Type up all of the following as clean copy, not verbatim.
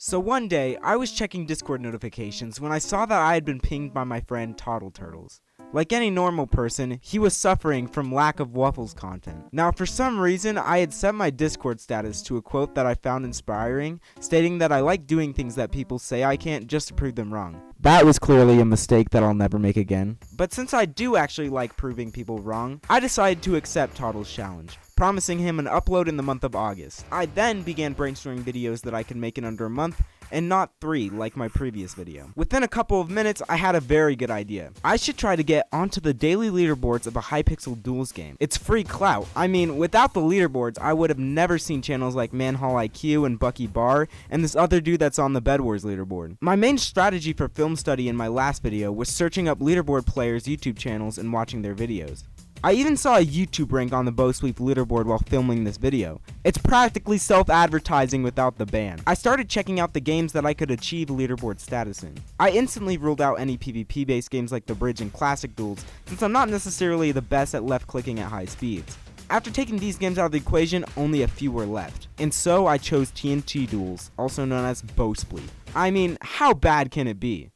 So one day, I was checking Discord notifications when I saw that I had been pinged by my friend Toddle Turtles. Like any normal person, he was suffering from lack of Waffles content. Now, for some reason, I had set my Discord status to a quote that I found inspiring, stating that I like doing things that people say I can't just to prove them wrong. That was clearly a mistake that I'll never make again. But since I do actually like proving people wrong, I decided to accept Toddle's challenge, promising him an upload in the month of August. I then began brainstorming videos that I could make in under a month, and not 3 like my previous video. Within a couple of minutes, I had a very good idea. I should try to get onto the daily leaderboards of a hypixel duels game. It's free clout. I mean, without the leaderboards, I would have never seen channels like Manhall IQ and Bucky Barr, and this other dude that's on the Bed Wars leaderboard. My main strategy for film study in my last video was searching up leaderboard players' YouTube channels and watching their videos. I even saw a YouTube rank on the spleef leaderboard while filming this video. It's practically self-advertising without the ban. I started checking out the games that I could achieve leaderboard status in. I instantly ruled out any PvP based games like the Bridge and Classic Duels, since I'm not necessarily the best at left clicking at high speeds. After taking these games out of the equation, only a few were left. And so I chose TNT Duels, also known as spleef. I mean, how bad can it be?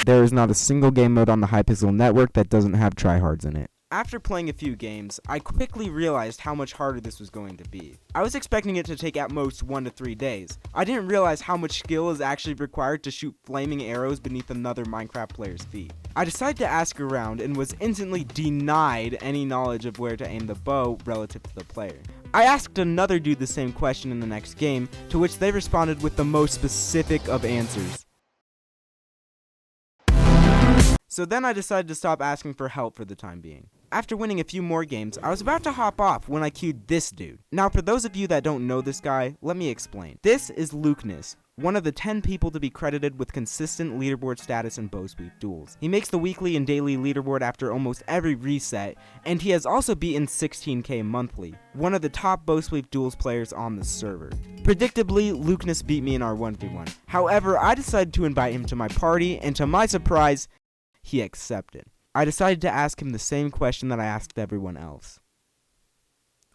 There is not a single game mode on the hypixel network that doesn't have tryhards in it. After playing a few games, I quickly realized how much harder this was going to be. I was expecting it to take at most 1 to 3 days. I didn't realize how much skill is actually required to shoot flaming arrows beneath another Minecraft player's feet. I decided to ask around and was instantly denied any knowledge of where to aim the bow relative to the player. I asked another dude the same question in the next game, to which they responded with the most specific of answers. So then I decided to stop asking for help for the time being. After winning a few more games, I was about to hop off when I queued this dude. Now for those of you that don't know this guy, let me explain. This is Lukeness, one of the 10 people to be credited with consistent leaderboard status in spleef duels. He makes the weekly and daily leaderboard after almost every reset, and he has also beaten 16k monthly, one of the top spleef duels players on the server. Predictably, Lukeness beat me in our 1v1. However, I decided to invite him to my party, and to my surprise, he accepted. I decided to ask him the same question that I asked everyone else.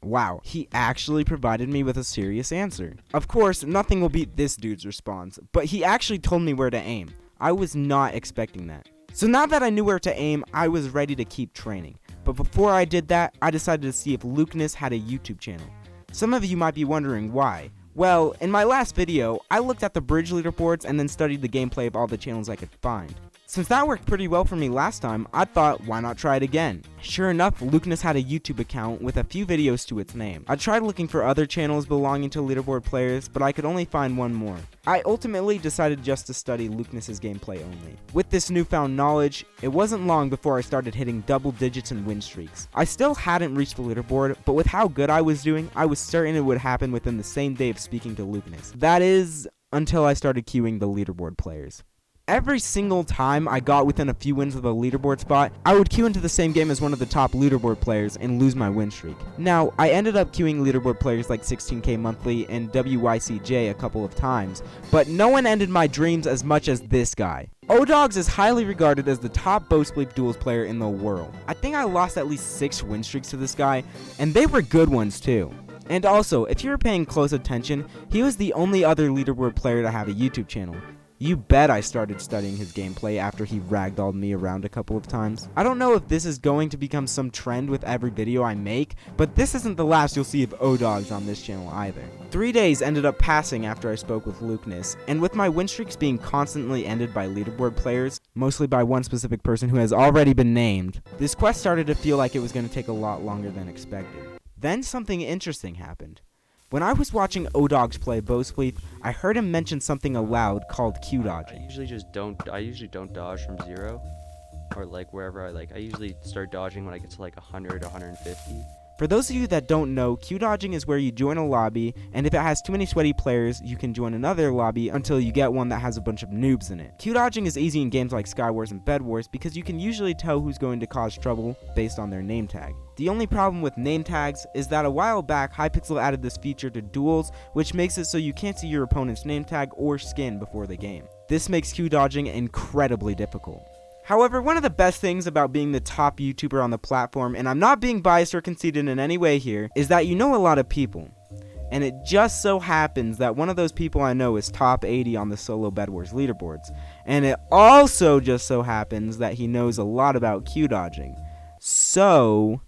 Wow, he actually provided me with a serious answer. Of course, nothing will beat this dude's response, but he actually told me where to aim. I was not expecting that. So now that I knew where to aim, I was ready to keep training. But before I did that, I decided to see if Lukeness had a YouTube channel. Some of you might be wondering why. Well, in my last video, I looked at the Bridge leaderboards and then studied the gameplay of all the channels I could find. Since that worked pretty well for me last time, I thought, why not try it again? Sure enough, Lukeness had a YouTube account with a few videos to its name. I tried looking for other channels belonging to leaderboard players, but I could only find one more. I ultimately decided just to study Lukeness's gameplay only. With this newfound knowledge, it wasn't long before I started hitting double digits in win streaks. I still hadn't reached the leaderboard, but with how good I was doing, I was certain it would happen within the same day of speaking to Lukeness. That is, until I started queuing the leaderboard players. Every single time I got within a few wins of a leaderboard spot, I would queue into the same game as one of the top leaderboard players and lose my win streak. Now, I ended up queuing leaderboard players like 16k monthly and WYCJ a couple of times, but no one ended my dreams as much as this guy. O-Dogs is highly regarded as the top spleef duels player in the world. I think I lost at least 6 win streaks to this guy, and they were good ones too. And also, if you were paying close attention, he was the only other leaderboard player to have a YouTube channel. You bet I started studying his gameplay after he ragdolled me around a couple of times. I don't know if this is going to become some trend with every video I make, but this isn't the last you'll see of O-Dogs on this channel either. 3 days ended up passing after I spoke with Lukeness, and with my win streaks being constantly ended by leaderboard players, mostly by one specific person who has already been named, this quest started to feel like it was going to take a lot longer than expected. Then something interesting happened. When I was watching O-Dogs play spleef, I heard him mention something aloud called Q dodging. I usually don't dodge from 0 or like wherever I usually start dodging when I get to like 100, 150. For those of you that don't know, Q dodging is where you join a lobby, and if it has too many sweaty players, you can join another lobby until you get one that has a bunch of noobs in it. Q dodging is easy in games like Sky Wars and Bed Wars because you can usually tell who's going to cause trouble based on their name tag. The only problem with name tags is that a while back, Hypixel added this feature to duels, which makes it so you can't see your opponent's name tag or skin before the game. This makes Q dodging incredibly difficult. However, one of the best things about being the top YouTuber on the platform, and I'm not being biased or conceited in any way here, is that you know a lot of people. And it just so happens that one of those people I know is top 80 on the solo Bed Wars leaderboards. And it also just so happens that he knows a lot about Q dodging. So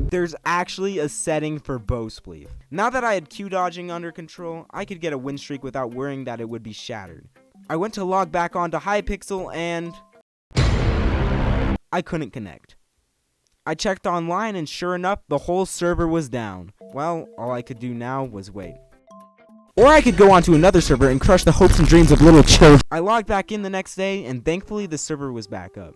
there's actually a setting for bow spleef. Now that I had Q dodging under control, I could get a win streak without worrying that it would be shattered. I went to log back onto hypixel and I couldn't connect. I checked online and sure enough, the whole server was down. Well, all I could do now was wait. Or I could go onto another server and crush the hopes and dreams of little children. I logged back in the next day and thankfully the server was back up.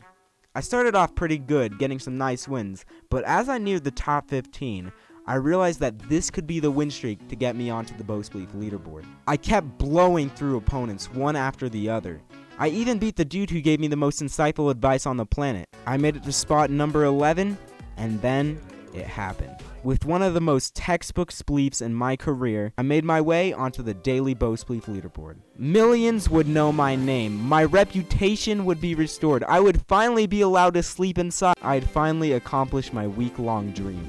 I started off pretty good, getting some nice wins, but as I neared the top 15, I realized that this could be the win streak to get me onto the bow spleef leaderboard. I kept blowing through opponents one after the other. I even beat the dude who gave me the most insightful advice on the planet. I made it to spot number 11, and then it happened. With one of the most textbook spleefs in my career, I made my way onto the daily bow spleef leaderboard. Millions would know my name. My reputation would be restored. I would finally be allowed to sleep inside. I'd finally accomplished my week-long dream.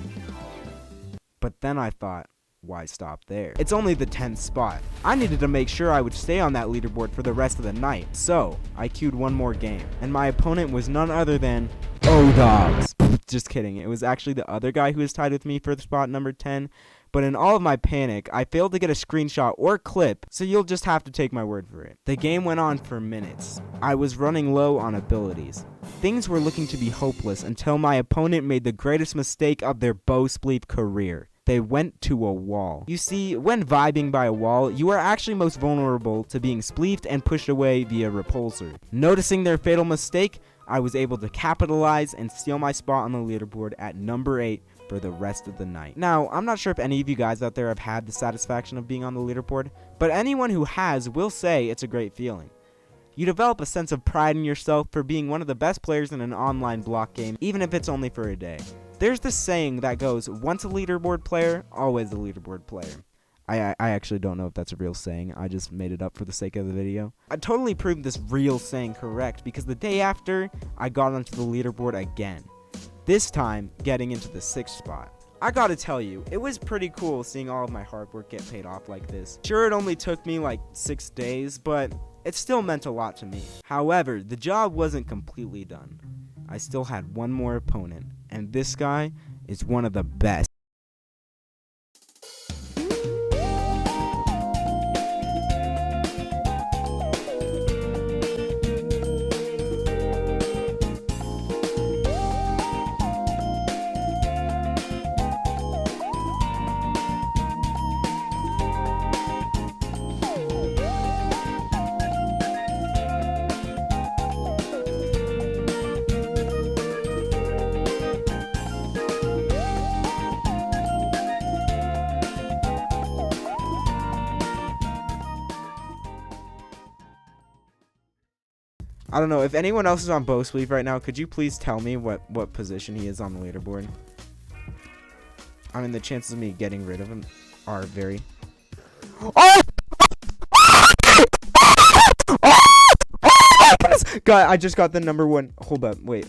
But then I thought, why stop there? It's only the 10th spot. I needed to make sure I would stay on that leaderboard for the rest of the night. So, I queued one more game. And my opponent was none other than O-Dogs. Just kidding. It was actually the other guy who was tied with me for spot number 10. But in all of my panic, I failed to get a screenshot or clip, so you'll just have to take my word for it. The game went on for minutes. I was running low on abilities. Things were looking to be hopeless until my opponent made the greatest mistake of their bow spleef career. They went to a wall. You see, when vibing by a wall, you are actually most vulnerable to being spleefed and pushed away via repulsor. Noticing their fatal mistake, I was able to capitalize and steal my spot on the leaderboard at number 8 for the rest of the night. Now, I'm not sure if any of you guys out there have had the satisfaction of being on the leaderboard, but anyone who has will say it's a great feeling. You develop a sense of pride in yourself for being one of the best players in an online block game, even if it's only for a day. There's this saying that goes, once a leaderboard player, always a leaderboard player. I actually don't know if that's a real saying. I just made it up for the sake of the video. I totally proved this real saying correct because the day after, I got onto the leaderboard again. This time, getting into the 6th spot. I gotta tell you, it was pretty cool seeing all of my hard work get paid off like this. Sure, it only took me like 6 days, but it still meant a lot to me. However, the job wasn't completely done. I still had one more opponent, and this guy is one of the best. I don't know, if anyone else is on bow spleef right now, could you please tell me what position he is on the leaderboard? I mean, the chances of me getting rid of him are very... Oh! God, I just got the number 1. Hold up, wait.